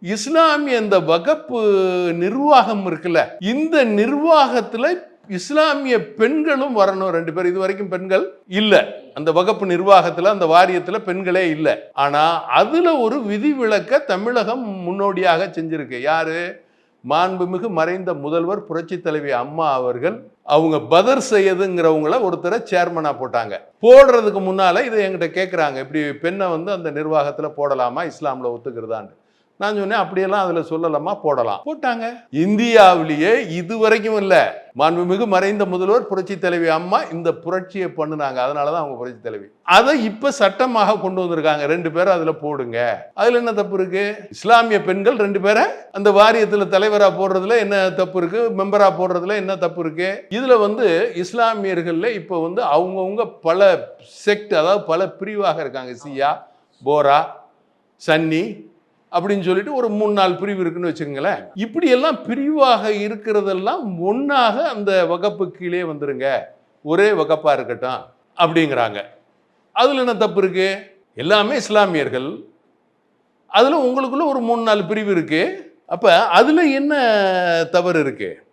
இஸ்லாமிய இந்த வகுப்பு நிர்வாகம் இருக்குல்ல, இந்த நிர்வாகத்துல இஸ்லாமிய பெண்களும் வரணும். 2 பேர் இது வரைக்கும் பெண்கள் இல்ல. அந்த வகுப்பு நிர்வாகத்துல, அந்த வாரியத்துல பெண்களே இல்ல. ஆனா அதுல ஒரு விதிவிலக்க தமிழகம் முன்னோடியாக செஞ்சிருக்கு. யாரு? மாண்புமிகு மறைந்த முதல்வர் புரட்சி தலைவி அம்மா அவர்கள் அவங்க பதர் செய்யதுங்கிறவங்கள ஒருத்தரை சேர்மனா போட்டாங்க. போடுறதுக்கு முன்னால இதை என்கிட்ட கேட்குறாங்க, இப்படி பெண்ணை அந்த நிர்வாகத்துல போடலாமா, இஸ்லாம்ல ஒத்துக்கிறதான்னு. நான் சொன்னேன், அப்படியெல்லாம் அதுல சொல்லலாமா, போடலாம். போட்டாங்க. இந்தியாவிலேயே இதுவரைக்கும் இல்ல, மாண்புமிகு மறைந்த முதல்வர் புரட்சி தலைவி அம்மா இந்த புரட்சியை பண்ணுனாங்க. அதனாலதான் அவங்க புரட்சி தலைவி. அதை இப்ப சட்டமாக கொண்டு வந்திருக்காங்க. 2 பேரை அதுல போடுங்க. அதுல என்ன தப்பு இருக்கு? இஸ்லாமிய பெண்கள் 2 பேரை அந்த வாரியத்துல தலைவரா போடுறதுல என்ன தப்பு இருக்கு? மெம்பரா போடுறதுல என்ன தப்பு இருக்கு? இதுல இஸ்லாமியர்கள்ல இப்ப அவங்கவுங்க பல செக்ட், அதாவது பல பிரிவாக இருக்காங்க. சியா, போரா, சன்னி அப்படின்னு சொல்லிட்டு ஒரு 3-4 பிரிவு இருக்குன்னு வச்சுக்கோங்களேன். இப்படி எல்லாம் பிரிவாக இருக்கிறதெல்லாம் ஒன்னாக அந்த வகுப்பு கீழே வந்துருங்க, ஒரே வகுப்பா இருக்கட்டும் அப்படிங்கிறாங்க. அதுல என்ன தப்பு இருக்கு? எல்லாமே இஸ்லாமியர்கள், அதுல உங்களுக்குள்ள ஒரு 3-4 பிரிவு இருக்கு. அப்ப அதுல என்ன தவறு இருக்கு?